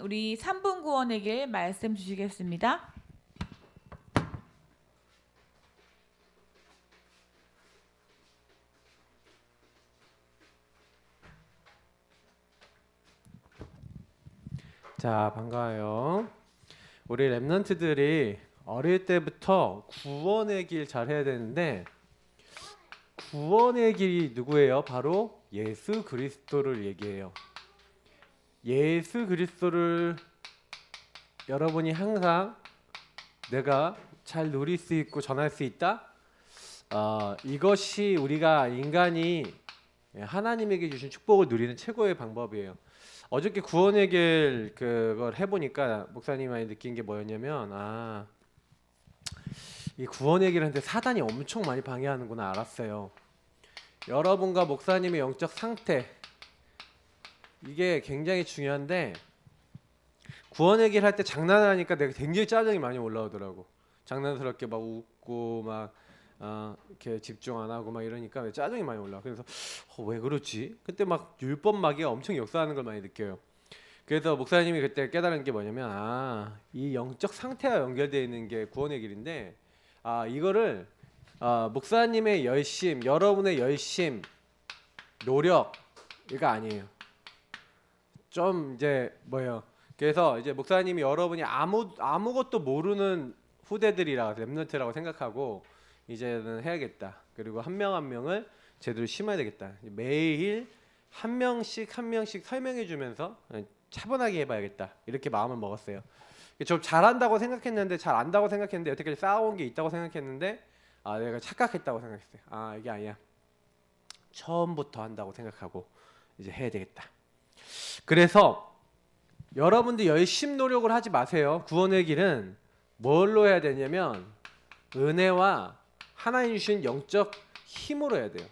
우리 3분 구원의 길 말씀 주시겠습니다. 자, 반가워요. 우리 랩런트들이 어릴 때부터 구원의 길 잘 해야 되는데, 구원의 길이 누구예요? 바로 예수 그리스도를 얘기해요. 예수 그리스도를 여러분이 항상 내가 잘 누릴 수 있고 전할 수 있다? 이것이 우리가 인간이 하나님에게 주신 축복을 누리는 최고의 방법이에요. 어저께 구원의 길 그걸 해보니까 목사님이 느낀 게 뭐였냐면, 이 구원의 길을 하는데 사단이 엄청 많이 방해하는구나 알았어요. 여러분과 목사님의 영적 상태, 이게 굉장히 중요한데, 구원의 길 할 때 장난을 하니까 내가 굉장히 짜증이 많이 올라오더라고. 장난스럽게 막 웃고 막 이렇게 집중 안 하고 막 이러니까 짜증이 많이 올라. 그래서 왜 그렇지? 그때 막 율법 마귀가 엄청 역사하는 걸 많이 느껴요. 그래서 목사님이 그때 깨달은 게 뭐냐면, 이 영적 상태와 연결되어 있는 게 구원의 길인데, 이거를 목사님의 열심, 여러분의 열심, 노력 이거 아니에요. 좀 이제 뭐예요? 그래서 이제 목사님이 여러분이 아무것도 모르는 후대들이라 렘넌트라고 생각하고 이제는 해야겠다. 그리고 한 명 한 명을 제대로 심어야 되겠다. 매일 한 명씩 설명해 주면서 차분하게 해봐야겠다. 이렇게 마음을 먹었어요. 좀 잘한다고 생각했는데 잘 안다고 생각했는데 여태까지 쌓아온 게 있다고 생각했는데 내가 착각했다고 생각했어요. 이게 아니야. 처음부터 한다고 생각하고 이제 해야 되겠다. 그래서 여러분들 열심 노력을 하지 마세요. 구원의 길은 뭘로 해야 되냐면 은혜와 하나님 주신 영적 힘으로 해야 돼요.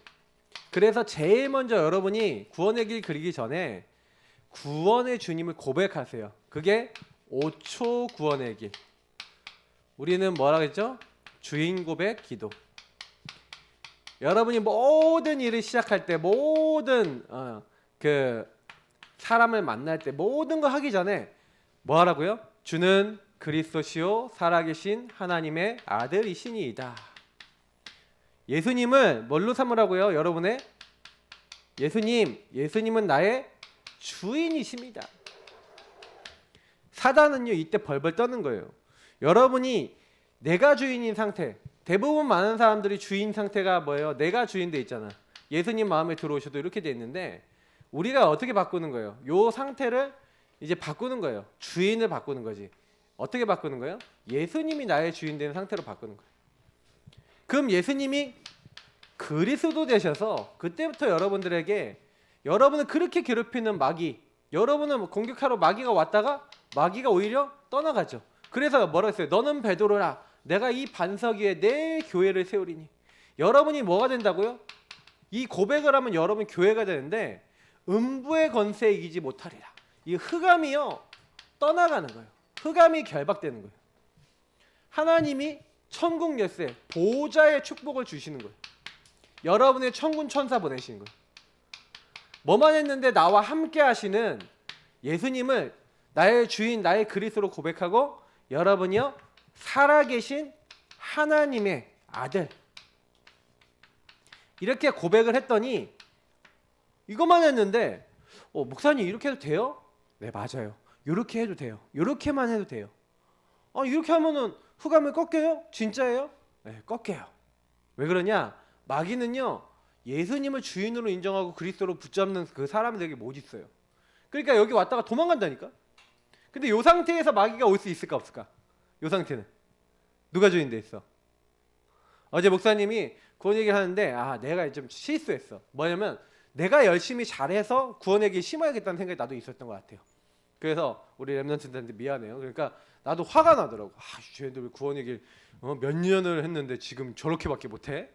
그래서 제일 먼저 여러분이 구원의 길 그리기 전에 구원의 주님을 고백하세요. 그게 5초 구원의 길. 우리는 뭐라 그랬죠? 주인 고백 기도. 여러분이 모든 일을 시작할 때, 모든 사람을 만날 때, 모든 거 하기 전에 뭐 하라고요? 주는 그리스도시요 살아계신 하나님의 아들이시니이다. 예수님을 뭘로 삼으라고요? 여러분의 예수님은 나의 주인이십니다. 사단은요 이때 벌벌 떠는 거예요. 여러분이 내가 주인인 상태, 대부분 많은 사람들이 주인 상태가 뭐예요? 내가 주인 돼 있잖아. 예수님 마음에 들어오셔도 이렇게 돼 있는데, 우리가 어떻게 바꾸는 거예요? 요 상태를 이제 바꾸는 거예요. 주인을 바꾸는 거지. 어떻게 바꾸는 거예요? 예수님이 나의 주인 되는 상태로 바꾸는 거예요. 그럼 예수님이 그리스도 되셔서 그때부터 여러분들에게, 여러분을 그렇게 괴롭히는 마귀, 여러분을 공격하러 마귀가 왔다가 마귀가 오히려 떠나가죠. 그래서 뭐라 했어요? 너는 베드로라, 내가 이 반석 위에 내 교회를 세우리니. 여러분이 뭐가 된다고요? 이 고백을 하면 여러분 교회가 되는데, 음부의 권세에 이기지 못하리라. 이 흑암이요 떠나가는 거예요. 흑암이 결박되는 거예요. 하나님이 천국 열쇠, 보호자의 축복을 주시는 거예요. 여러분의 천군 천사 보내시는 거예요. 뭐만 했는데 나와 함께 하시는 예수님을 나의 주인, 나의 그리스도로 고백하고, 여러분이요 살아계신 하나님의 아들, 이렇게 고백을 했더니, 이것만 했는데 목사님 이렇게 해도 돼요? 네, 맞아요. 이렇게 해도 돼요. 이렇게만 해도 돼요. 이렇게 하면은 흑암을 꺾여요? 진짜예요? 네, 꺾여요. 왜 그러냐? 마귀는요 예수님을 주인으로 인정하고 그리스도로 붙잡는 그 사람들에게 못 있어요. 그러니까 여기 왔다가 도망간다니까. 근데 이 상태에서 마귀가 올 수 있을까 없을까? 이 상태는 누가 주인 돼 있어? 어제 목사님이 구원 얘기를 하는데, 내가 좀 실수했어. 뭐냐면 내가 열심히 잘해서 구원의 길 심어야겠다는 생각이 나도 있었던 것 같아요. 그래서 우리 렘넌트들한테 미안해요. 그러니까 나도 화가 나더라고. 쟤네들 왜 구원의 길 몇 년을 했는데 지금 저렇게밖에 못해?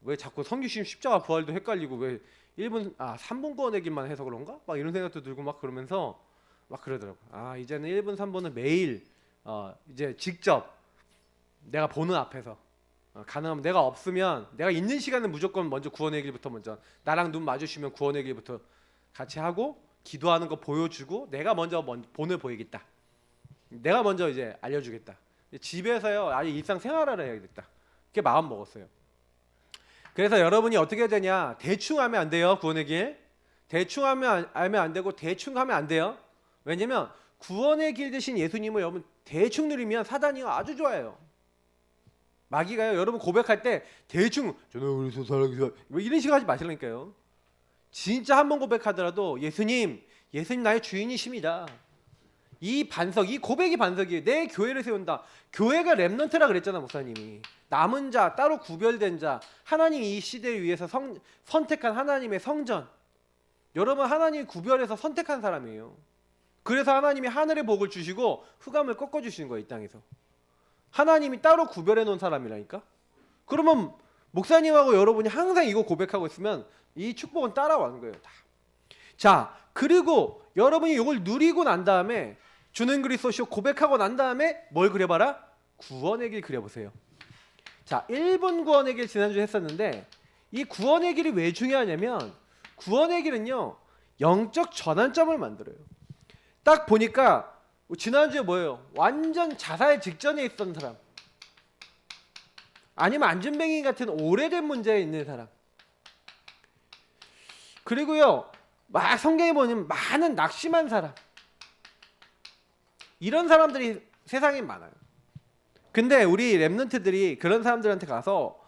왜 자꾸 성규심 십자가 부활도 헷갈리고, 왜 3분 구원의 길만 해서 그런가? 막 이런 생각도 들고 막 그러면서 막 그러더라고. 이제는 1분 3분은 매일 이제 직접 내가 보는 앞에서, 가능하면 내가 없으면, 내가 있는 시간은 무조건 먼저 구원의 길부터, 먼저 나랑 눈 마주치면 구원의 길부터 같이 하고, 기도하는 거 보여주고 내가 먼저 본을 보이겠다. 내가 먼저 이제 알려주겠다. 집에서요 아예 일상생활을 해야겠다. 그게 마음 먹었어요. 그래서 여러분이 어떻게 해야 되냐? 대충 하면 안 돼요. 구원의 길. 대충 하면 안 되고 대충 하면 안 돼요. 왜냐면 구원의 길 대신 예수님을 여러분 대충 누리면 사단이 아주 좋아해요. 마귀가요 여러분 고백할 때 대충 저는 그래서 사랑해서 뭐 이런 식으로 하지 마시라니까요. 진짜 한 번 고백하더라도 예수님 나의 주인이십니다. 이 반석, 이 고백이 반석이에요. 내 교회를 세운다. 교회가 렘넌트라 그랬잖아 목사님이. 남은 자, 따로 구별된 자, 하나님이 이 시대를 위해서 선택한 하나님의 성전. 여러분 하나님이 구별해서 선택한 사람이에요. 그래서 하나님이 하늘의 복을 주시고 흑암을 꺾어주시는 거예요. 이 땅에서. 하나님이 따로 구별해 놓은 사람이라니까. 그러면 목사님하고 여러분이 항상 이거 고백하고 있으면 이 축복은 따라와는 거예요. 다. 자, 그리고 여러분이 이걸 누리고 난 다음에 주는 그리스도시요 고백하고 난 다음에 뭘 그려봐라? 구원의 길 그려보세요. 자, 1분 구원의 길 지난주에 했었는데 이 구원의 길이 왜 중요하냐면 구원의 길은요 영적 전환점을 만들어요. 딱 보니까 지난주에 뭐예요? 완전 자살 직전에 있던 사람, 아니면 안전뱅이 같은 오래된 문제에 있는 사람, 그리고요 막 성경에 보면 많은 낙심한 사람, 이런 사람들이 세상에 많아요. 근데 우리 렘넌트들이 그런 사람들한테 가서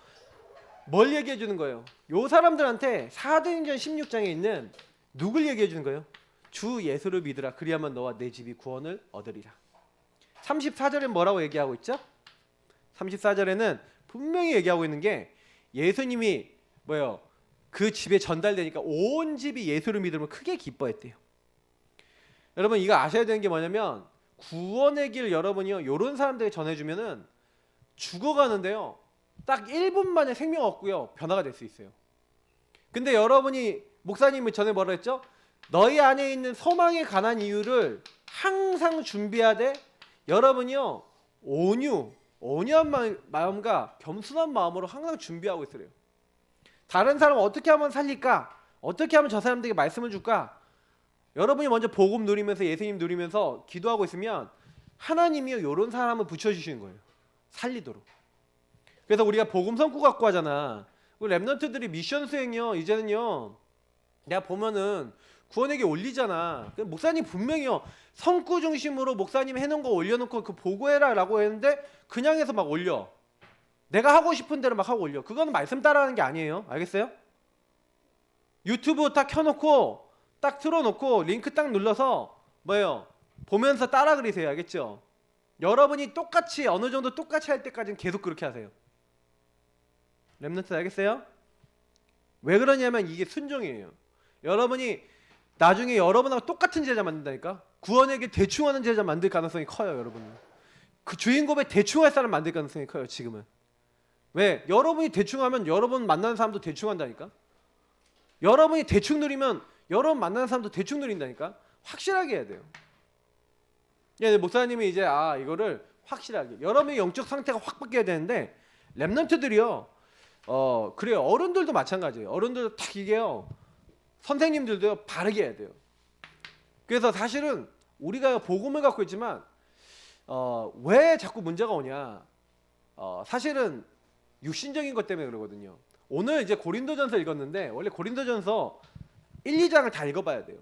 뭘 얘기해 주는 거예요? 요 사람들한테 사도행전 16장에 있는 누굴 얘기해 주는 거예요? 주 예수를 믿으라 그리하면 너와 내 집이 구원을 얻으리라. 34절에 뭐라고 얘기하고 있죠? 34절에는 분명히 얘기하고 있는 게 예수님이 뭐예요? 그 집에 전달되니까 온 집이 예수를 믿으면 크게 기뻐했대요. 여러분 이거 아셔야 되는 게 뭐냐면 구원의 길 여러분이요 이런 사람들에게 전해주면은 죽어가는데요 딱 1분 만에 생명 얻고요 변화가 될 수 있어요. 근데 여러분이 목사님이 전에 뭐라 했죠? 너희 안에 있는 소망에 관한 이유를 항상 준비하되 여러분이요 온유한 마음과 겸손한 마음으로 항상 준비하고 있으래요. 다른 사람 어떻게 하면 살릴까? 어떻게 하면 저 사람들에게 말씀을 줄까? 여러분이 먼저 복음 누리면서 예수님 누리면서 기도하고 있으면 하나님이요 이런 사람을 붙여주시는 거예요. 살리도록. 그래서 우리가 복음 성구 갖고 하잖아. 우리 랩런트들이 미션 수행이요 이제는요 내가 보면은 구원에게 올리잖아. 목사님 분명히요 성구 중심으로 목사님 해놓은 거 올려놓고 그 보고해라 라고 했는데 그냥 해서 막 올려. 내가 하고 싶은 대로 막 하고 올려. 그거는 말씀 따라하는 게 아니에요. 알겠어요? 유튜브 딱 켜놓고 딱 틀어놓고 링크 딱 눌러서 뭐예요? 보면서 따라 그리세요. 알겠죠? 여러분이 똑같이 어느 정도 똑같이 할 때까지는 계속 그렇게 하세요. 랩런트 알겠어요? 왜 그러냐면 이게 순종이에요. 여러분이 나중에 여러분하고 똑같은 제자 만든다니까. 구원에게 대충 하는 제자 만들 가능성이 커요. 여러분은 그 주인공에 대충 할 사람 만들 가능성이 커요. 지금은. 왜? 여러분이 대충 하면 여러분 만나는 사람도 대충 한다니까. 여러분이 대충 누리면 여러분 만나는 사람도 대충 누린다니까. 확실하게 해야 돼요. 예, 목사님이 이제 이거를 확실하게 여러분의 영적 상태가 확 바뀌어야 되는데 랩런트들이요 그래요. 어른들도 마찬가지예요. 어른들도 딱 이게요 선생님들도요 바르게 해야 돼요. 그래서 사실은 우리가 복음을 갖고 있지만 왜 자꾸 문제가 오냐, 사실은 육신적인 것 때문에 그러거든요. 오늘 이제 고린도전서 읽었는데 원래 고린도전서 1, 2장을 다 읽어봐야 돼요.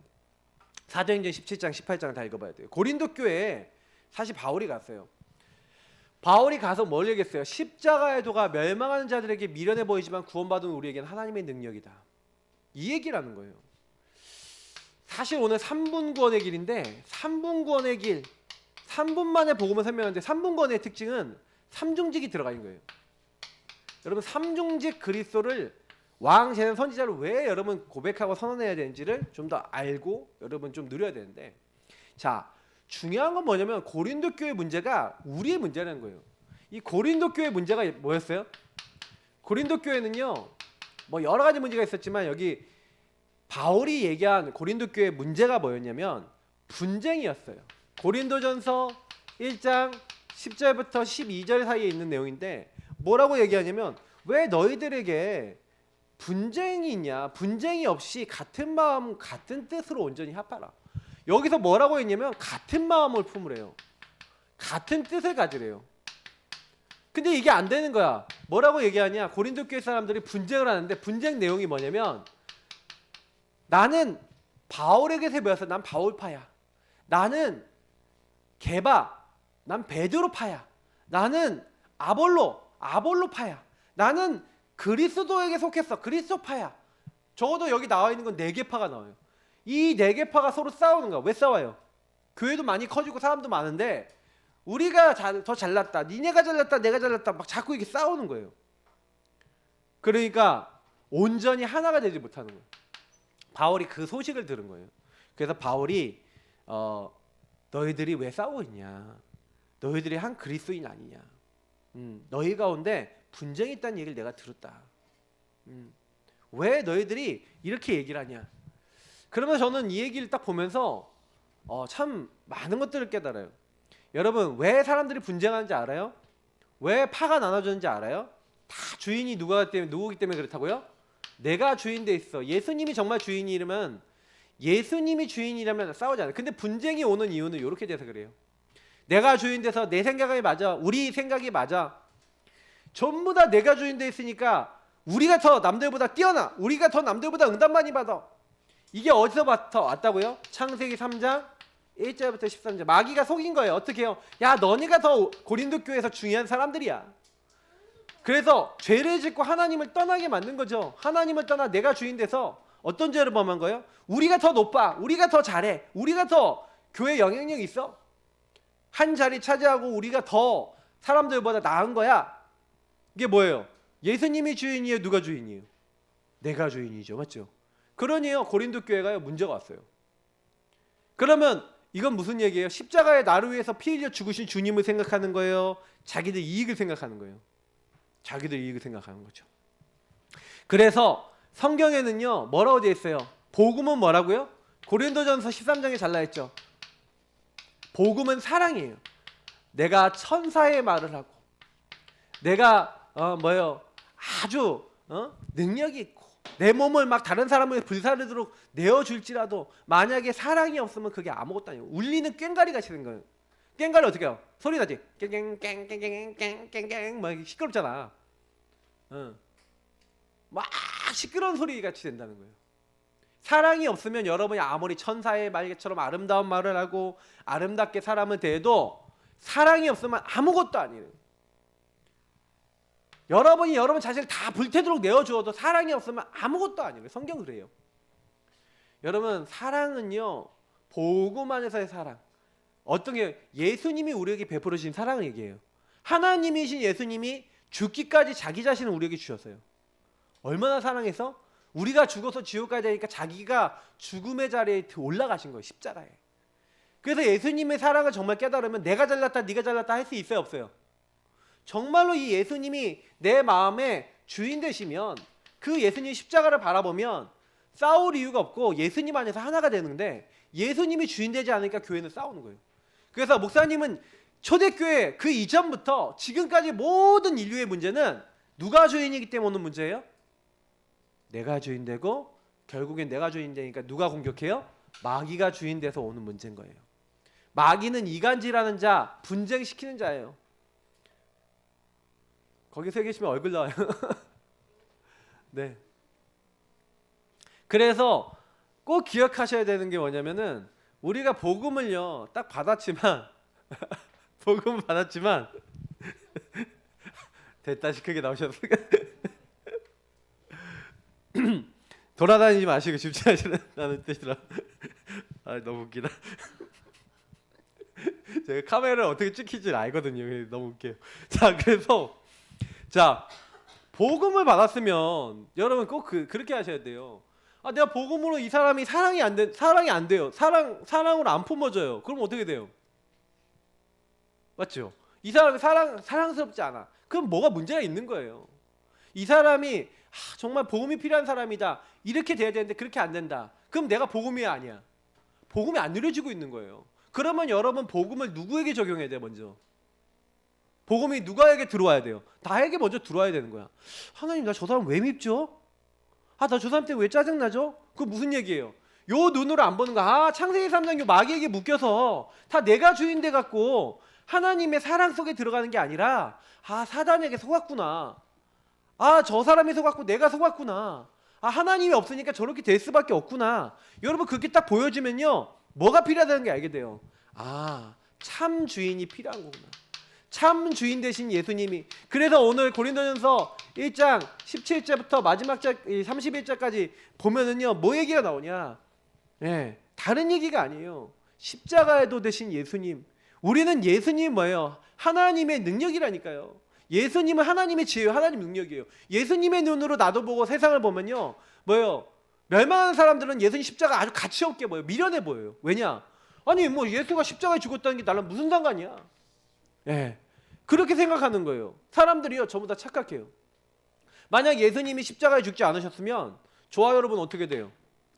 사도행전 17장, 18장을 다 읽어봐야 돼요. 고린도 교회에 사실 바울이 갔어요. 바울이 가서 뭘 얘기했어요? 십자가의 도가 멸망하는 자들에게 미련해 보이지만 구원받은 우리에게는 하나님의 능력이다. 이 얘기라는 거예요. 사실 오늘 3분 구원의 길인데 3분 구원의 길 3분 만에 복음을 설명하는데 3분 구원의 특징은 삼중직이 들어가 있는 거예요. 여러분 삼중직 그리스도를 왕, 제는 선지자를 왜 여러분 고백하고 선언해야 되는지를 좀 더 알고 여러분 좀 누려야 되는데, 자 중요한 건 뭐냐면 고린도 교회 문제가 우리의 문제라는 거예요. 이 고린도 교회 문제가 뭐였어요? 고린도 교회는요 뭐 여러 가지 문제가 있었지만 여기 바울이 얘기한 고린도 교회 문제가 뭐였냐면 분쟁이었어요. 고린도전서 1장 10절부터 12절 사이에 있는 내용인데 뭐라고 얘기하냐면 왜 너희들에게 분쟁이 있냐? 분쟁이 없이 같은 마음 같은 뜻으로 온전히 합하라. 여기서 뭐라고 했냐면 같은 마음을 품으래요. 같은 뜻을 가지래요. 근데 이게 안 되는 거야. 뭐라고 얘기하냐? 고린도 교회 사람들이 분쟁을 하는데 분쟁 내용이 뭐냐면 나는 바울에게서 배웠어. 난 바울파야. 나는 게바, 난 베드로파야. 나는 아볼로파야. 나는 그리스도에게 속했어. 그리스도파야. 적어도 여기 나와 있는 건 4개파가 나와요. 이 4개파가 서로 싸우는 거야. 왜 싸워요? 교회도 많이 커지고 사람도 많은데 우리가 더 잘났다, 니네가 잘났다, 내가 잘났다 막 자꾸 이렇게 싸우는 거예요. 그러니까 온전히 하나가 되지 못하는 거예요. 바울이 그 소식을 들은 거예요. 그래서 바울이 너희들이 왜 싸우고 있냐? 너희들이 한 그리스도인 아니냐? 너희 가운데 분쟁이 있다는 얘기를 내가 들었다. 왜 너희들이 이렇게 얘기를 하냐? 그러면 저는 이 얘기를 딱 보면서 참 많은 것들을 깨달아요. 여러분, 왜 사람들이 분쟁하는지 알아요? 왜 파가 나눠졌는지 알아요? 다 주인이 누구기 때문에 그렇다고요? 내가 주인 돼 있어. 예수님이 정말 주인이라면 싸우지 않아요. 근데 분쟁이 오는 이유는 이렇게 돼서 그래요. 내가 주인 돼서 내 생각이 맞아, 우리 생각이 맞아. 전부 다 내가 주인 돼 있으니까 우리가 더 남들보다 뛰어나, 우리가 더 남들보다 응답 많이 받아. 이게 어디서부터 왔다고요? 창세기 3장 1절부터 13절. 마귀가 속인 거예요. 어떻게 해요? 야, 너네가 더 고린도 교회에서 중요한 사람들이야. 그래서 죄를 짓고 하나님을 떠나게 만든 거죠. 하나님을 떠나 내가 주인 돼서 어떤 죄를 범한 거예요? 우리가 더 높아, 우리가 더 잘해, 우리가 더 교회 영향력이 있어, 한 자리 차지하고 우리가 더 사람들보다 나은 거야. 이게 뭐예요? 예수님이 주인이에요? 누가 주인이에요? 내가 주인이죠. 맞죠? 그러니요 고린도 교회가요 문제가 왔어요. 그러면 이건 무슨 얘기예요? 십자가에 나를 위해서 피 흘려 죽으신 주님을 생각하는 거예요? 자기들 이익을 생각하는 거예요? 자기들 이익을 생각하는 거죠. 그래서 성경에는요 뭐라고 되어 있어요? 복음은 뭐라고요? 고린도전서 13장에 잘 나와있죠. 복음은 사랑이에요. 내가 천사의 말을 하고 내가 아주 능력이 있고 내 몸을 막 다른 사람을 불사르도록 내어줄지라도 만약에 사랑이 없으면 그게 아무것도 아니에요. 울리는 꽹과리 같이 된 거예요. 꽹과리 어떻게 해요? 소리 나지? 깽깽깽깽깽깽깽깽 막 시끄럽잖아. 막 시끄러운 소리 같이 된다는 거예요. 사랑이 없으면 여러분이 아무리 천사의 말처럼 아름다운 말을 하고 아름답게 사람을 대해도 사랑이 없으면 아무것도 아니에요. 여러분이 여러분 자신을 다 불태도록 내어주어도 사랑이 없으면 아무것도 아니에요. 성경은 그래요. 여러분, 사랑은요 복음 안에서의 사랑. 어떤 게 예수님이 우리에게 베풀어 주신 사랑을 얘기해요. 하나님이신 예수님이 죽기까지 자기 자신을 우리에게 주셨어요. 얼마나 사랑해서 우리가 죽어서 지옥 가야 되니까 자기가 죽음의 자리에 올라가신 거예요. 십자가에. 그래서 예수님의 사랑을 정말 깨달으면 내가 잘났다 네가 잘났다 할 수 있어요 없어요? 정말로 이 예수님이 내 마음의 주인 되시면 그 예수님 십자가를 바라보면 싸울 이유가 없고 예수님 안에서 하나가 되는데 예수님이 주인 되지 않으니까 교회는 싸우는 거예요. 그래서 목사님은 초대교회 그 이전부터 지금까지 모든 인류의 문제는 누가 주인이기 때문에 오는 문제예요? 내가 주인 되고 결국엔 내가 주인 되니까 누가 공격해요? 마귀가 주인 돼서 오는 문제인 거예요. 마귀는 이간질하는 자, 분쟁시키는 자예요. 거기 서 계시면 얼굴 나와요. 네. 그래서 꼭 기억하셔야 되는 게 뭐냐면은 우리가 복음을요 딱 받았지만 복음을 받았지만 됐다시 크게 나오셨으니까 돌아다니지 마시고 집중하시라는 뜻이라. 아 너무 웃기다. 제가 카메라를 어떻게 찍힐지 알거든요. 너무 웃겨요. 자 그래서 자 복음을 받았으면 여러분 꼭 그렇게 하셔야 돼요. 아 내가 복음으로 이 사람이 사랑이 안 돼요. 사랑으로 안 품어져요. 그럼 어떻게 돼요? 맞죠? 이 사람이 사랑스럽지 않아. 그럼 뭐가 문제가 있는 거예요. 이 사람이 정말 복음이 필요한 사람이다. 이렇게 돼야 되는데 그렇게 안 된다. 그럼 내가 복음이 아니야. 복음이 안 누려지고 있는 거예요. 그러면 여러분 복음을 누구에게 적용해야 돼요? 먼저 복음이 누가에게 들어와야 돼요? 나에게 먼저 들어와야 되는 거야. 하나님 나 저 사람 왜 밉죠? 아, 나 저 사람 때문에 왜 짜증나죠? 그거 무슨 얘기예요? 요 눈으로 안 보는 거. 아, 창세기 3장 요 마귀에게 묶여서 다 내가 주인 돼 갖고 하나님의 사랑 속에 들어가는 게 아니라 아, 사단에게 속았구나. 아, 저 사람이 속았고 내가 속았구나. 아, 하나님이 없으니까 저렇게 될 수밖에 없구나. 여러분 그렇게 딱 보여지면요, 뭐가 필요하다는 게 알게 돼요. 아, 참 주인이 필요한 거구나. 참 주인 되신 예수님이. 그래서 오늘 고린도전서 1장 17절부터 마지막 절 31절까지 보면은요, 뭐 얘기가 나오냐? 예, 다른 얘기가 아니에요. 십자가에도 되신 예수님. 우리는 예수님 뭐예요? 하나님의 능력이라니까요. 예수님은 하나님의 지혜요, 하나님 능력이에요. 예수님의 눈으로 나도 보고 세상을 보면요, 뭐예요? 멸망하는 사람들은 예수님 십자가 아주 가치 없게 보여요. 미련해 보여요. 왜냐? 아니 뭐 예수가 십자가에 죽었다는 게 나랑 무슨 상관이야? 예, 그렇게 생각하는 거예요. 사람들이요, 전부 다 착각해요. 만약 예수님이 십자가에 죽지 않으셨으면 저와 여러분 어떻게 돼요?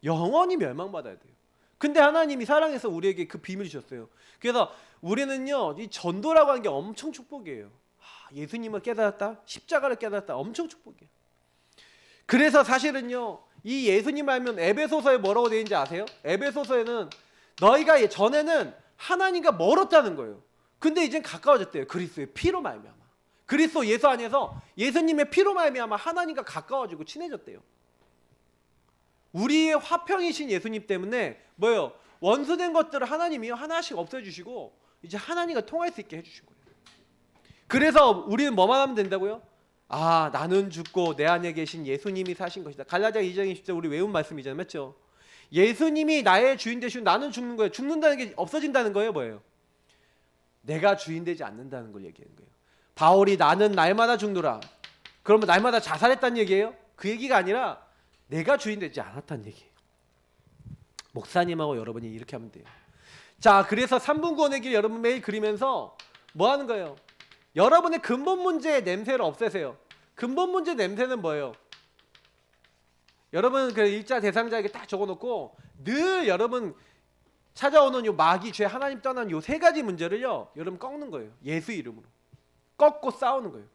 영원히 멸망받아야 돼요. 근데 하나님이 사랑해서 우리에게 그 비밀을 주셨어요. 그래서 우리는요, 이 전도라고 하는 게 엄청 축복이에요. 예수님을 깨달았다, 십자가를 깨달았다, 엄청 축복이에요. 그래서 사실은요, 이 예수님 알면 에베소서에 뭐라고 되어 있는지 아세요? 에베소서에는 너희가 전에는 하나님과 멀었다는 거예요. 근데 이젠 가까워졌대요. 그리스도의 피로 말미암아. 그리스도 예수 안에서 예수님의 피로 말미암아 하나님과 가까워지고 친해졌대요. 우리의 화평이신 예수님 때문에 뭐예요? 원수된 것들을 하나님이 하나씩 없애주시고 이제 하나님과 통할 수 있게 해주신 거예요. 그래서 우리는 뭐만 하면 된다고요? 아, 나는 죽고 내 안에 계신 예수님이 사신 것이다. 갈라디아 2장 20절 우리 외운 말씀이잖아요, 맞죠? 예수님이 나의 주인 되시고 나는 죽는 거예요. 죽는다는 게 없어진다는 거예요, 뭐예요? 내가 주인 되지 않는다는 걸 얘기하는 거예요. 바울이 나는 날마다 죽노라. 그러면 날마다 자살했다는 얘기예요? 그 얘기가 아니라 내가 주인 되지 않았다는 얘기예요. 목사님하고 여러분이 이렇게 하면 돼요. 자, 그래서 3분 구원의 길 여러분 매일 그리면서 뭐 하는 거예요? 여러분의 근본 문제의 냄새를 없애세요. 근본 문제 냄새는 뭐예요? 여러분 그 일자 대상자에게 딱 적어놓고 늘 여러분 찾아오는 요 마귀, 죄, 하나님 떠난 요 세 가지 문제를요, 여러분 꺾는 거예요. 예수 이름으로 꺾고 싸우는 거예요.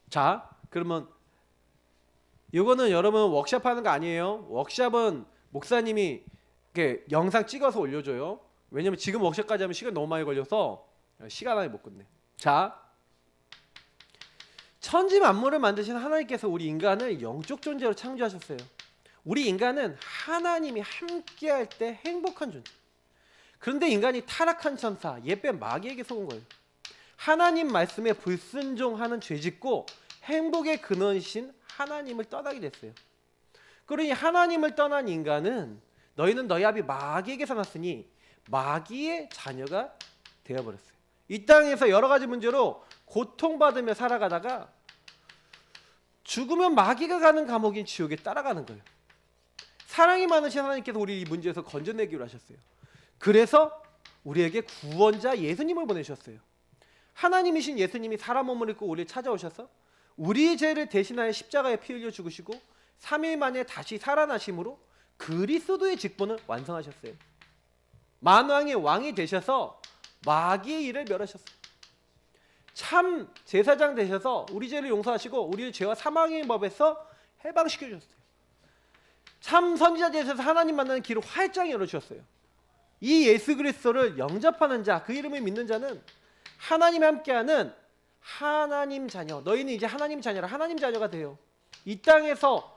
자, 그러면 이거는 여러분 워크샵 하는 거 아니에요. 워크샵은 목사님이 이렇게 영상 찍어서 올려줘요. 왜냐면 지금 워크샵까지 하면 시간 너무 많이 걸려서 시간 안에 못 끝내. 자, 천지 만물을 만드신 하나님께서 우리 인간을 영적 존재로 창조하셨어요. 우리 인간은 하나님이 함께할 때 행복한 존재. 그런데 인간이 타락한 천사, 옛뱀 마귀에게 속은 거예요. 하나님 말씀에 불순종하는 죄짓고 행복의 근원이신 하나님을 떠나게 됐어요. 그러니 하나님을 떠난 인간은 너희는 너희 아비 마귀에게서 났으니 마귀의 자녀가 되어버렸어요. 이 땅에서 여러 가지 문제로 고통받으며 살아가다가 죽으면 마귀가 가는 감옥인 지옥에 따라가는 거예요. 사랑이 많으신 하나님께서 우리 이 문제에서 건져내기로 하셨어요. 그래서 우리에게 구원자 예수님을 보내셨어요. 하나님이신 예수님이 사람 몸을 입고 우리를 찾아오셔서 우리의 죄를 대신하여 십자가에 피 흘려 죽으시고 3일 만에 다시 살아나심으로 그리스도의 직분을 완성하셨어요. 만왕의 왕이 되셔서 마귀의 일을 멸하셨어요. 참 제사장 되셔서 우리 죄를 용서하시고 우리의 죄와 사망의 법에서 해방시켜 주셨어요. 참 선지자 되셔서 하나님 만나는 길을 활짝 열어주셨어요. 이 예수 그리스도를 영접하는 자, 그 이름을 믿는 자는 하나님과 함께하는 하나님 자녀. 너희는 이제 하나님 자녀라. 하나님 자녀가 돼요. 이 땅에서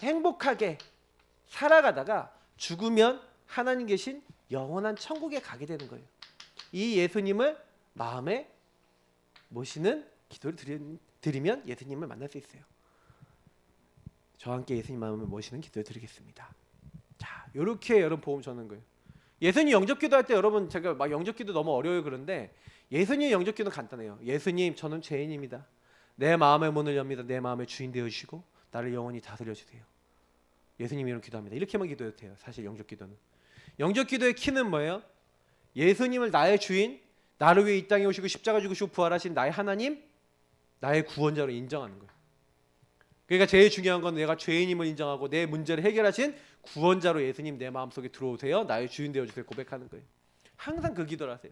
행복하게 살아가다가 죽으면 하나님 계신 영원한 천국에 가게 되는 거예요. 이 예수님을 마음에 모시는 기도를 드리면 예수님을 만날 수 있어요. 저와 함께 예수님 마음을 모시는 기도를 드리겠습니다. 자, 이렇게 여러분 보험 저는 거예요. 예수님 영접 기도할 때 여러분 제가 막 영접 기도 너무 어려워요. 그런데 예수님 영접 기도는 간단해요. 예수님, 저는 죄인입니다. 내 마음의 문을 엽니다. 내 마음의 주인 되어주시고 나를 영원히 다스려 주세요. 예수님 이런 기도합니다. 이렇게만 기도해도 돼요. 사실 영접 기도는. 영접 기도의 키는 뭐예요? 예수님을 나의 주인, 나를 위해 이 땅에 오시고 십자가 죽으시고 부활하신 나의 하나님, 나의 구원자로 인정하는 거예요. 그러니까 제일 중요한 건 내가 죄인임을 인정하고 내 문제를 해결하신 구원자로 예수님 내 마음속에 들어오세요. 나의 주인 되어주세요. 고백하는 거예요. 항상 그 기도를 하세요.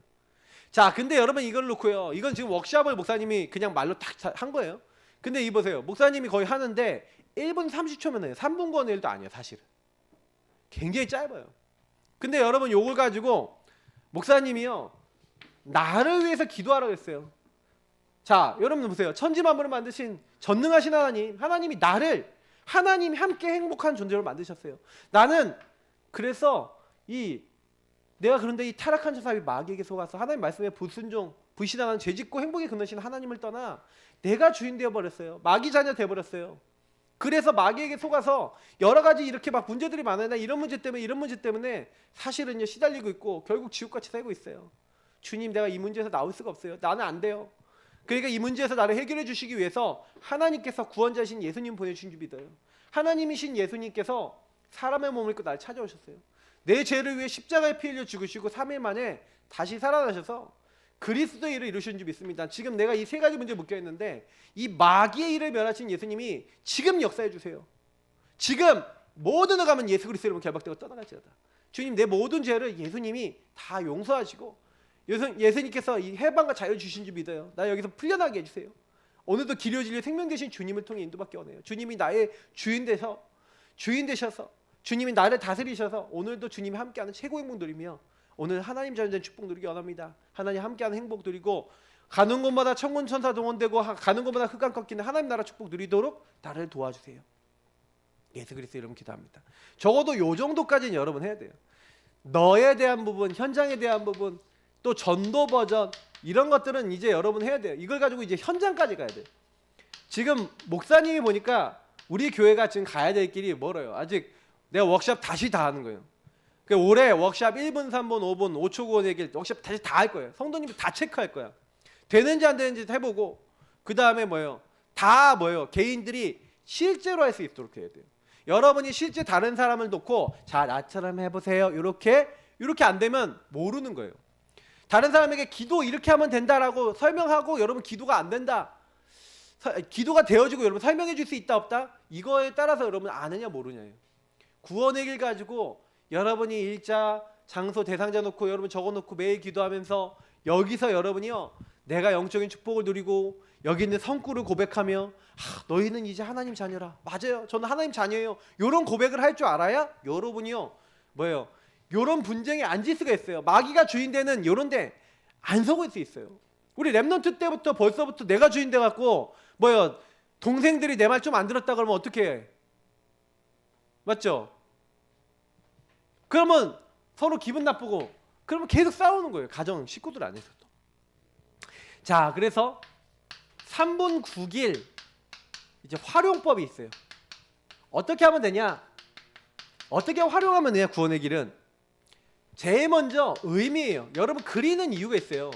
자, 근데 여러분 이걸 놓고요. 이건 지금 워크샵을 목사님이 그냥 말로 딱 한 거예요. 근데 이 보세요. 목사님이 거의 하는데 1분 30초면 해요. 3분 구원의 일도 아니에요, 사실은. 굉장히 짧아요. 근데 여러분 요걸 가지고 목사님이요, 나를 위해서 기도하라고 했어요. 자, 여러분 보세요. 천지만물을 만드신 전능하신 하나님, 하나님이 나를, 하나님이 함께 행복한 존재로 만드셨어요. 나는 그래서 내가 그런데 이 타락한 자사람이 마귀에게 속아서 하나님 말씀에 불순종, 불신하는 죄짓고 행복에 근원하신 하나님을 떠나 내가 주인 되어버렸어요. 마귀 자녀 되어버렸어요. 그래서 마귀에게 속아서 여러 가지 이렇게 막 문제들이 많아요. 나 이런 문제 때문에 사실은요 시달리고 있고 결국 지옥같이 살고 있어요. 주님, 내가 이 문제에서 나올 수가 없어요. 나는 안 돼요. 그러니까 이 문제에서 나를 해결해 주시기 위해서 하나님께서 구원자신 예수님 보내주신 줄 믿어요. 하나님이신 예수님께서 사람의 몸을 입고 나를 찾아오셨어요. 내 죄를 위해 십자가에 피 흘려 죽으시고 3일 만에 다시 살아나셔서 그리스도의 일을 이루신 줄 믿습니다. 지금 내가 이 세 가지 문제에 묶여 있는데 이 마귀의 일을 멸하신 예수님이 지금 역사해 주세요. 지금 모든 어감은 예수 그리스도 이름으로 결박되고 떠나갈지어다. 주님, 내 모든 죄를 예수님이 다 용서하시고 예수님께서 이 해방과 자유 주신 줄 믿어요. 나 여기서 풀려나게 해주세요. 오늘도 길이요 진리요 생명 되신 주님을 통해 인도받게 원해요. 주님이 나의 주인 되셔서 주님이 나를 다스리셔서 오늘도 주님이 함께하는 최고 행복 누리며 오늘 하나님 자녀된 축복 누리기 원합니다. 하나님 함께하는 행복 누리고 가는 곳마다 천군 천사 동원되고 가는 곳마다 흑암 꺾이는 하나님 나라 축복 누리도록 나를 도와주세요. 예수 그리스도 이름 기도합니다. 적어도 요 정도까지는 여러분 해야 돼요. 너에 대한 부분, 현장에 대한 부분, 또 전도 버전 이런 것들은 이제 여러분 해야 돼요. 이걸 가지고 이제 현장까지 가야 돼요. 지금 목사님이 보니까 우리 교회가 지금 가야 될 길이 멀어요. 아직 내가 워크샵 다시 다 하는 거예요. 올해 워크샵 1분, 3분, 5분, 5초 구원의 길 워크샵 다시 다 할 거예요. 성도님들 다 체크할 거야. 되는지 안 되는지 해보고 그 다음에 개인들이 실제로 할 수 있도록 해야 돼요. 여러분이 실제 다른 사람을 놓고 자, 나처럼 해보세요. 이렇게 안 되면 모르는 거예요. 다른 사람에게 기도 이렇게 하면 된다라고 설명하고 여러분 기도가 안 된다, 기도가 되어지고 여러분 설명해 줄 수 있다 없다, 이거에 따라서 여러분 아느냐 모르냐예요. 구원의 길 가지고 여러분이 일자, 장소, 대상자 놓고 여러분 적어놓고 매일 기도하면서 여기서 여러분이요 내가 영적인 축복을 누리고 여기 있는 성구를 고백하며 너희는 이제 하나님 자녀라. 맞아요. 저는 하나님 자녀예요. 이런 고백을 할 줄 알아야 여러분이요 요런 분쟁에 앉을 수가 있어요. 마귀가 주인 되는 요런데 안 서고 있을 수 있어요. 우리 랩넌트 때부터 벌써부터 내가 주인 돼갖고 동생들이 내 말 좀 안 들었다 그러면 어떻게 해? 맞죠? 그러면 서로 기분 나쁘고 그러면 계속 싸우는 거예요. 가정 식구들 안에서도. 자, 그래서 3분 9길 이제 활용법이 있어요. 어떻게 하면 되냐? 어떻게 활용하면 되냐? 구원의 길은 제일 먼저 의미예요. 여러분 그리는 이유가 있어요.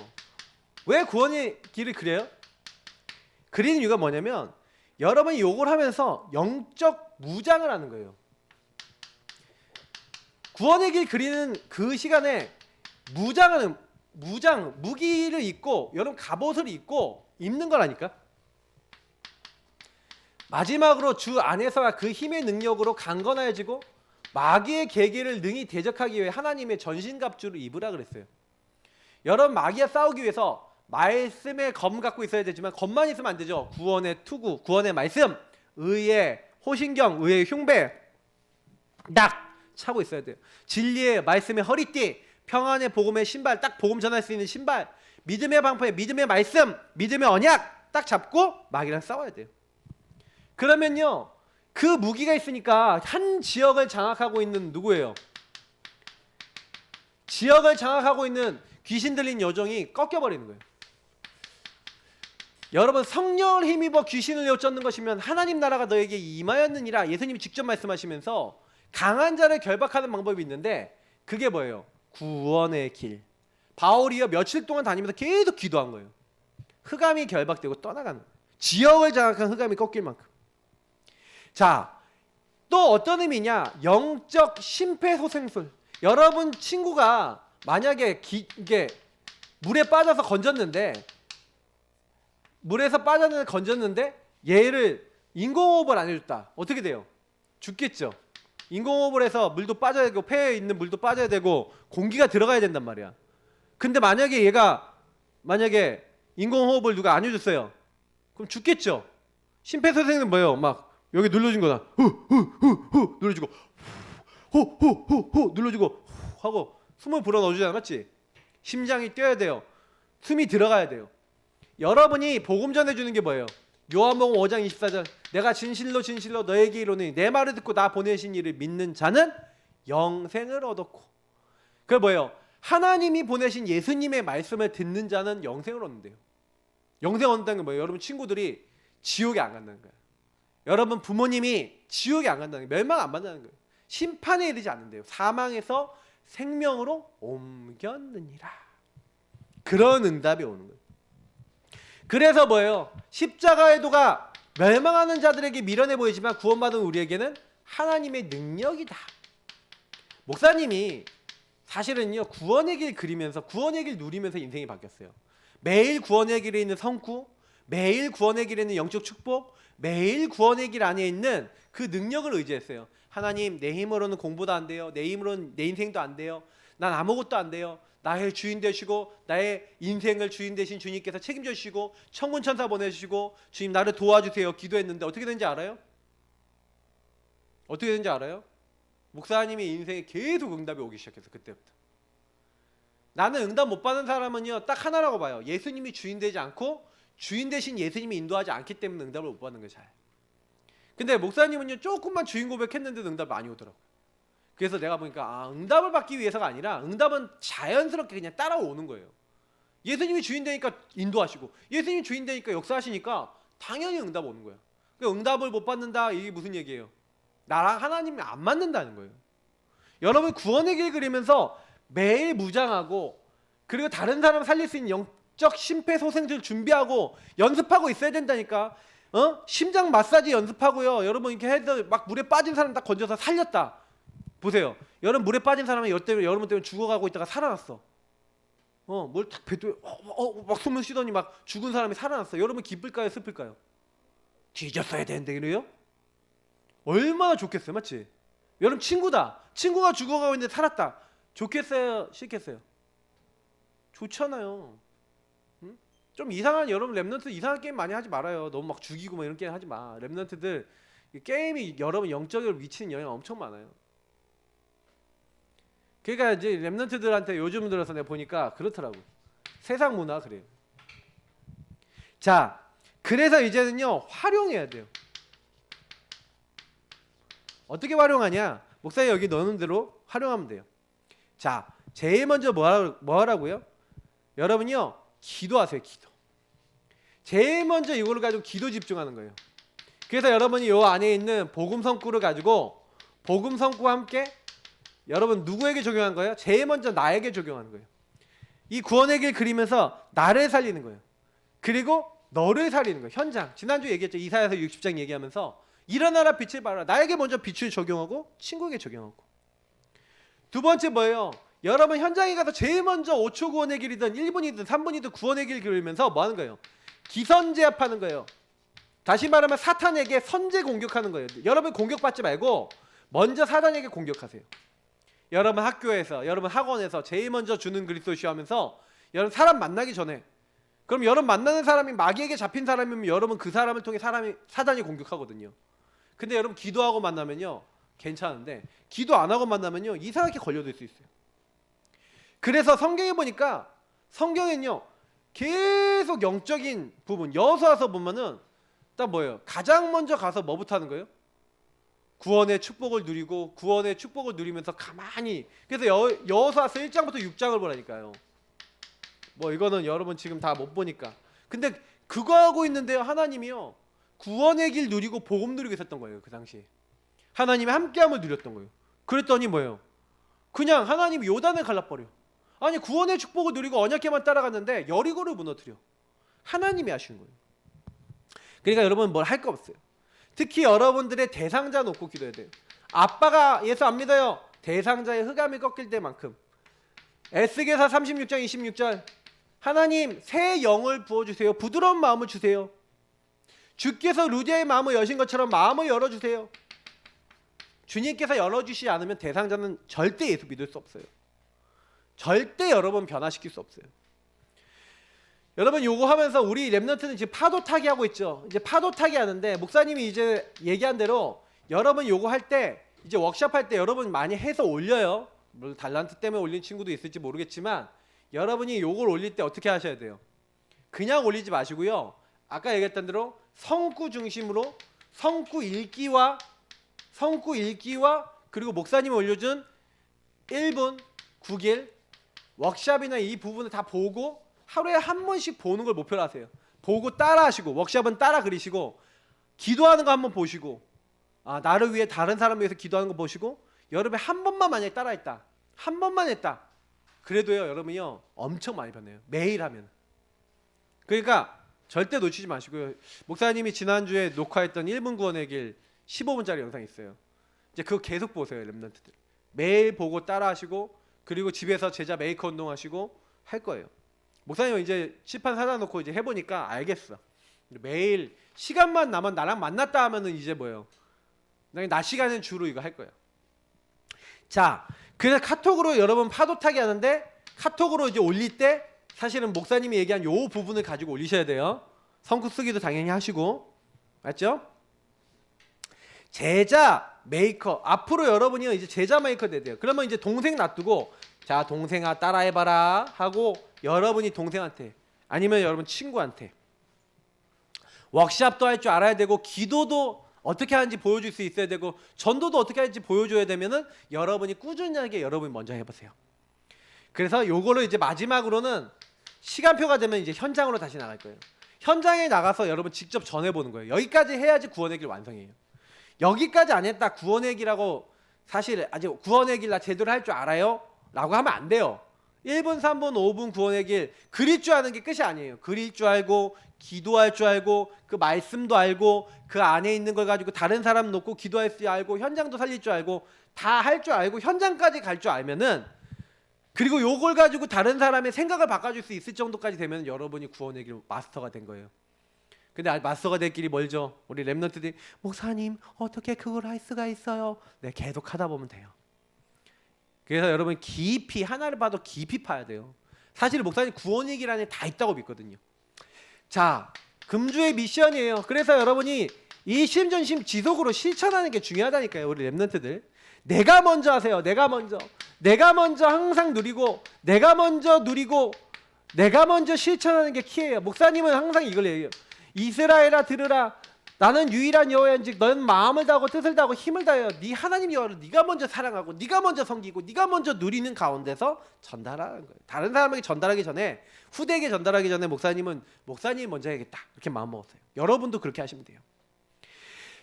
왜 구원의 길을 그려요? 그리는 이유가 뭐냐면 여러분이 요걸 하면서 영적 무장을 하는 거예요. 구원의 길 그리는 그 시간에 무기를 입고 여러분 갑옷을 입고 입는 거라니까. 마지막으로 주 안에서가 그 힘의 능력으로 강건해지고 마귀의 계계를 능히 대적하기 위해 하나님의 전신갑주를 입으라 그랬어요. 여러분 마귀와 싸우기 위해서 말씀의 검 갖고 있어야 되지만 검만 있으면 안 되죠. 구원의 투구, 구원의 말씀, 의의 호신경, 의의 흉배 딱 차고 있어야 돼요. 진리의 말씀의 허리띠, 평안의 복음의 신발, 딱 복음 전할 수 있는 신발, 믿음의 방패, 믿음의 말씀, 믿음의 언약 딱 잡고 마귀랑 싸워야 돼요. 그러면요 그 무기가 있으니까 한 지역을 장악하고 있는 누구예요? 지역을 장악하고 있는 귀신 들린 여종이 꺾여버리는 거예요. 여러분 성령을 힘입어 귀신을 내쫓는 것이면 하나님 나라가 너에게 임하였느니라 예수님이 직접 말씀하시면서 강한 자를 결박하는 방법이 있는데 그게 뭐예요? 구원의 길. 바울이요 며칠 동안 다니면서 계속 기도한 거예요. 흑암이 결박되고 떠나가는 거예요. 지역을 장악한 흑암이 꺾일 만큼. 자, 또 어떤 의미냐? 영적 심폐소생술. 여러분 친구가 만약에 이게 물에 빠져서 건졌는데 얘를 인공호흡을 안 해줬다. 어떻게 돼요? 죽겠죠. 인공호흡을 해서 물도 빠져야 되고 폐에 있는 물도 빠져야 되고 공기가 들어가야 된단 말이야. 근데 만약에 인공호흡을 누가 안 해줬어요. 그럼 죽겠죠. 심폐소생은 뭐예요? 막 여기 눌러준 거다. 후후후후 눌러주고 후후후후 눌러주고 후 하고 숨을 불어넣어주잖아, 맞지? 심장이 뛰어야 돼요. 숨이 들어가야 돼요. 여러분이 복음 전해주는 게 뭐예요? 요한복음 5장 24절 내가 진실로 진실로 너에게 이르노니 내 말을 듣고 나 보내신 이를 믿는 자는 영생을 얻었고, 그게 뭐예요? 하나님이 보내신 예수님의 말씀을 듣는 자는 영생을 얻는데요. 영생 얻는다는 게 뭐예요? 여러분 친구들이 지옥에 안 간다는 거예요. 여러분 부모님이 지옥에 안 간다는 거예요. 멸망 안 받는다는 거예요. 심판에 이르지 않는데요. 사망에서 생명으로 옮겼느니라. 그런 응답이 오는 거예요. 그래서 뭐예요? 십자가의 도가 멸망하는 자들에게 미련해 보이지만 구원받은 우리에게는 하나님의 능력이다. 목사님이 사실은요 구원의 길 그리면서 구원의 길 누리면서 인생이 바뀌었어요. 매일 구원의 길에 있는 성구, 매일 구원의 길에 있는 영적 축복, 매일 구원의 길 안에 있는 그 능력을 의지했어요. 하나님, 내 힘으로는 공부도 안 돼요. 내 힘으로는 내 인생도 안 돼요. 난 아무것도 안 돼요. 나의 주인 되시고 나의 인생을 주인 되신 주님께서 책임져 주시고 천군 천사 보내주시고 주님 나를 도와주세요. 기도했는데 어떻게 되는지 알아요? 어떻게 되는지 알아요? 목사님의 인생에 계속 응답이 오기 시작해서 그때부터. 나는 응답 못 받는 사람은요 딱 하나라고 봐요. 예수님이 주인 되지 않고 주인 대신 예수님이 인도하지 않기 때문에 응답을 못 받는 거예요. 잘. 근데 목사님은요 조금만 주인 고백했는데도 응답 많이 오더라고요. 그래서 내가 보니까 응답을 받기 위해서가 아니라 응답은 자연스럽게 그냥 따라오는 거예요. 예수님이 주인 되니까 인도하시고 예수님이 주인 되니까 역사하시니까 당연히 응답 오는 거예요. 그러니까 응답을 못 받는다 이게 무슨 얘기예요? 나랑 하나님이 안 맞는다는 거예요. 여러분 구원의 길 그리면서 매일 무장하고 그리고 다른 사람 살릴 수 있는 영적 심폐소생술 준비하고 연습하고 있어야 된다니까. 심장 마사지 연습하고요. 여러분 이렇게 해서 막 물에 빠진 사람 딱 건져서 살렸다. 보세요. 여러분 물에 빠진 사람이 여러분 때문에 죽어가고 있다가 살아났어. 뭘 탁 배도에 막 숨을 쉬더니 막 죽은 사람이 살아났어. 여러분 기쁠까요, 슬플까요? 뒤졌어야 되는데 이래요? 얼마나 좋겠어요, 맞지? 여러분 친구다. 친구가 죽어가고 있는데 살았다. 좋겠어요, 싫겠어요? 좋잖아요. 응? 좀 이상한 여러분 랩런트 이상한 게임 많이 하지 말아요. 너무 막 죽이고 막 이런 게임 하지 마. 랩런트들 게임이 여러분 영적으로 미치는 영향 엄청 많아요. 그러니까 이제 랩런트들한테 요즘 들어서 내가 보니까 그렇더라고. 세상 문화 그래요. 자, 그래서 이제는요 활용해야 돼요. 어떻게 활용하냐? 목사님 여기 넣는 대로 활용하면 돼요. 자, 제일 먼저 뭐 하라고요? 여러분요 기도하세요. 기도. 제일 먼저 이거를 가지고 기도 집중하는 거예요. 그래서 여러분이 요 안에 있는 복음 성구를 가지고 복음 성구와 함께 여러분 누구에게 적용한 거예요? 제일 먼저 나에게 적용하는 거예요. 이 구원의 길 그리면서 나를 살리는 거예요. 그리고 너를 살리는 거예요. 현장. 지난주에 얘기했죠. 이사야서 60장 얘기하면서 일어나라 빛을 발하라. 나에게 먼저 빛을 적용하고 친구에게 적용하고. 두 번째 뭐예요? 여러분 현장에 가서 제일 먼저 5초 구원의 길이든 1분이든 3분이든 구원의 길 그리면서 뭐 하는 거예요? 기선제압하는 거예요. 다시 말하면 사탄에게 선제 공격하는 거예요. 여러분 공격받지 말고 먼저 사탄에게 공격하세요. 여러분 학교에서, 여러분 학원에서 제일 먼저 주는 그리스도시오 하면서 여러분 사람 만나기 전에 그럼 여러분 만나는 사람이 마귀에게 잡힌 사람이면 여러분 그 사람을 통해 사단이 공격하거든요. 근데 여러분 기도하고 만나면요 괜찮은데 기도 안 하고 만나면요 이상하게 걸려들 수 있어요. 그래서 성경에 보니까 성경엔요 계속 영적인 부분 여호수아서 보면은 딱 뭐예요? 가장 먼저 가서 뭐부터 하는 거예요? 구원의 축복을 누리고 구원의 축복을 누리면서 가만히 그래서 여호수아서 1장부터 6장을 보라니까요. 뭐 이거는 여러분 지금 다 못 보니까. 근데 그거 하고 있는데요 하나님이요 구원의 길 누리고 복음 누리고 있었던 거예요. 그 당시에 하나님의 함께함을 누렸던 거예요. 그랬더니 뭐예요? 그냥 하나님이 요단을 갈라버려. 아니 구원의 축복을 누리고 언약궤만 따라갔는데 여리고를 무너뜨려. 하나님이 하신 거예요. 그러니까 여러분 뭘 할 거 없어요. 특히 여러분들의 대상자 놓고 기도해야 돼요. 아빠가 예수 안 믿어요. 대상자의 흑암이 꺾일 때만큼. 에스겔서 36장 26절 하나님 새 영을 부어주세요. 부드러운 마음을 주세요. 주께서 루디아의 마음을 여신 것처럼 마음을 열어주세요. 주님께서 열어주시지 않으면 대상자는 절대 예수 믿을 수 없어요. 절대 여러분 변화시킬 수 없어요. 여러분 요거 하면서 우리 랩런트는 지금 파도 타기 하고 있죠. 이제 파도 타기 하는데 목사님이 이제 얘기한 대로 여러분 요거 할 때 이제 워크숍 할 때 여러분 많이 해서 올려요. 물론 달란트 때문에 올린 친구도 있을지 모르겠지만 여러분이 요걸 올릴 때 어떻게 하셔야 돼요? 그냥 올리지 마시고요. 아까 얘기했던 대로 성구 중심으로 성구 읽기와 그리고 목사님이 올려준 1분 9길 워크숍이나 이 부분을 다 보고 하루에 한 번씩 보는 걸 목표로 하세요. 보고 따라하시고 워크숍은 따라 그리시고 기도하는 거 한번 보시고 나를 위해 다른 사람을 위해서 기도하는 거 보시고 여러분이 한 번만 만약에 따라했다. 한 번만 했다. 그래도요 여러분이요 엄청 많이 변해요. 매일 하면. 그러니까 절대 놓치지 마시고요. 목사님이 지난주에 녹화했던 1분 구원의 길 15분짜리 영상이 있어요. 이제 그거 계속 보세요. 랩런트들. 매일 보고 따라하시고 그리고 집에서 제자 메이커 운동하시고 할 거예요. 목사님은 이제 칠판 사다 놓고 이제 해보니까 알겠어. 매일 시간만 나면 나랑 만났다 하면은 이제 뭐예요? 낮 시간은 주로 이거 할 거예요. 자, 그래서 카톡으로 여러분 파도 타기 하는데 카톡으로 이제 올릴 때 사실은 목사님이 얘기한 요 부분을 가지고 올리셔야 돼요. 성구 쓰기도 당연히 하시고, 맞죠? 제자 메이커 앞으로 여러분이 이제 제자 메이커 돼야 돼요. 그러면 이제 동생 놔두고 자 동생아 따라해봐라 하고 여러분이 동생한테 아니면 여러분 친구한테 워크숍도 할 줄 알아야 되고 기도도 어떻게 하는지 보여줄 수 있어야 되고 전도도 어떻게 하는지 보여줘야 되면은 여러분이 꾸준하게 여러분이 먼저 해보세요. 그래서 요거를 이제 마지막으로는 시간표가 되면 이제 현장으로 다시 나갈 거예요. 현장에 나가서 여러분 직접 전해보는 거예요. 여기까지 해야지 구원의 길 완성이에요. 여기까지 안 했다 구원의 길하고 사실 아직 구원의 길 나 제대로 할 줄 알아요? 라고 하면 안 돼요. 1분, 3분, 5분 구원의 길 그릴 줄 아는 게 끝이 아니에요. 그릴 줄 알고 기도할 줄 알고 그 말씀도 알고 그 안에 있는 걸 가지고 다른 사람 놓고 기도할 줄 알고 현장도 살릴 줄 알고 다 할 줄 알고 현장까지 갈 줄 알면은 그리고 요걸 가지고 다른 사람의 생각을 바꿔줄 수 있을 정도까지 되면 여러분이 구원의 길 마스터가 된 거예요. 근데 아직 마스터가 될 길이 멀죠. 우리 랩런트들이 목사님 어떻게 그걸 할 수가 있어요? 네, 계속 하다 보면 돼요. 그래서 여러분 깊이 하나를 봐도 깊이 파야 돼요. 사실 목사님 구원의 길 안에 다 있다고 믿거든요. 자, 금주의 미션이에요. 그래서 여러분이 이 심전심 지속으로 실천하는 게 중요하다니까요. 우리 랩런트들 내가 먼저 하세요. 내가 먼저 항상 누리고 내가 먼저 실천하는 게 키예요. 목사님은 항상 이걸 얘기해요. 이스라엘아 들으라 나는 유일한 여호와인즉 너는 마음을 다하고 뜻을 다하고 힘을 다하여 네 하나님 여호와를 네가 먼저 사랑하고 네가 먼저 섬기고 네가 먼저 누리는 가운데서 전달하는 거예요. 다른 사람에게 전달하기 전에 후대에게 전달하기 전에 목사님이 먼저 해야겠다 이렇게 마음 먹었어요. 여러분도 그렇게 하시면 돼요.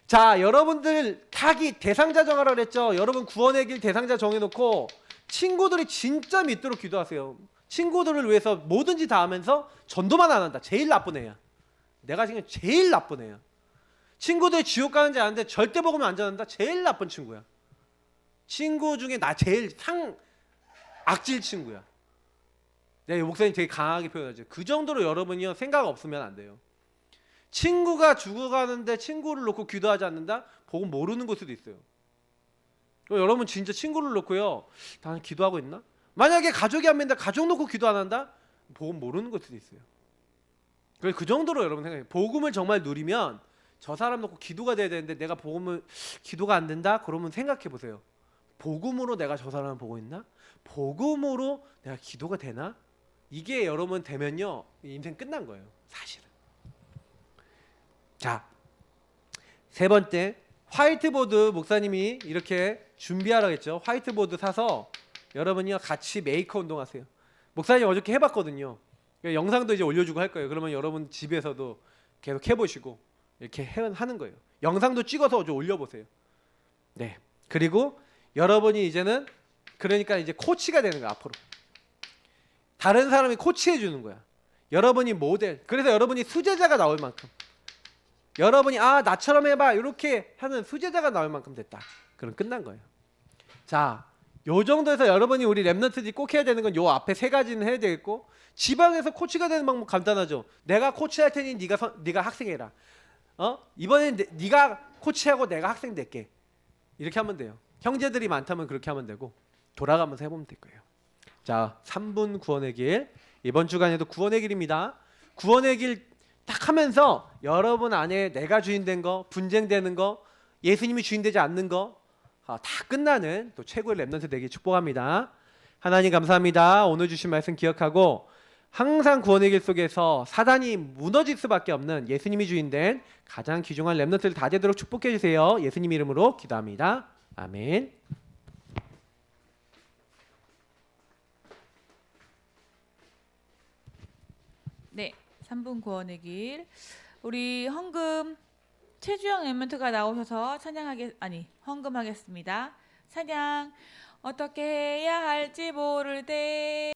자, 여러분들 타기 대상자 정하라고 그랬죠. 여러분 구원의 길 대상자 정해놓고 친구들이 진짜 믿도록 기도하세요. 친구들을 위해서 뭐든지 다 하면서 전도만 안 한다. 제일 나쁜 애야. 내가 지금 제일 나쁜 애야. 친구들 지옥 가는지 아는데 절대 복음을 안 전한다. 제일 나쁜 친구야. 친구 중에 나 제일 악질 친구야. 내가 목사님 되게 강하게 표현하죠. 그 정도로 여러분이요 생각 없으면 안 돼요. 친구가 죽어가는데 친구를 놓고 기도하지 않는다? 복음 모르는 걸 수도 있어요. 여러분 진짜 친구를 놓고요 나는 기도하고 있나? 만약에 가족이 안 믿는다 가족 놓고 기도 안 한다? 복음 모르는 걸 수도 있어요. 그 정도로 여러분 생각해요. 복음을 정말 누리면 저 사람 놓고 기도가 돼야 되는데 내가 기도가 안 된다? 그러면 생각해 보세요. 복음으로 내가 저 사람을 보고 있나? 복음으로 내가 기도가 되나? 이게 여러분 되면요 인생 끝난 거예요. 사실은. 자, 세 번째 화이트보드 목사님이 이렇게 준비하라고 했죠. 화이트보드 사서 여러분이요 같이 메이커 운동하세요. 목사님 어저께 해봤거든요. 영상도 이제 올려주고 할 거예요. 그러면 여러분 집에서도 계속 해보시고 이렇게 하는 거예요. 영상도 찍어서 좀 올려보세요. 네. 그리고 여러분이 이제는 그러니까 이제 코치가 되는 거야. 앞으로 다른 사람이 코치해 주는 거야. 여러분이 모델. 그래서 여러분이 수제자가 나올 만큼 여러분이 나처럼 해봐 이렇게 하는 수제자가 나올 만큼 됐다. 그럼 끝난 거예요. 자, 요 정도에서 여러분이 우리 랩런트들이 꼭 해야 되는 건 요 앞에 세 가지는 해야 되겠고 지방에서 코치가 되는 방법 간단하죠. 내가 코치할 테니 네가 학생해라. 이번엔 네가 코치하고 내가 학생 될게. 이렇게 하면 돼요. 형제들이 많다면 그렇게 하면 되고 돌아가면서 해보면 될 거예요. 자, 3분 구원의 길 이번 주간에도 구원의 길입니다. 구원의 길 딱 하면서 여러분 안에 내가 주인 된 거, 분쟁되는 거, 예수님이 주인 되지 않는 거 다 끝나는 또 최고의 렘넌트 되길 축복합니다. 하나님 감사합니다. 오늘 주신 말씀 기억하고 항상 구원의 길 속에서 사단이 무너질 수밖에 없는 예수님이 주인된 가장 귀중한 렘넌트들 다 되도록 축복해 주세요. 예수님 이름으로 기도합니다. 아멘. 네, 3분 구원의 길. 우리 헌금 최주영 엠멘트가 나오셔서 헌금하겠습니다. 찬양. 어떻게 해야 할지 모를 때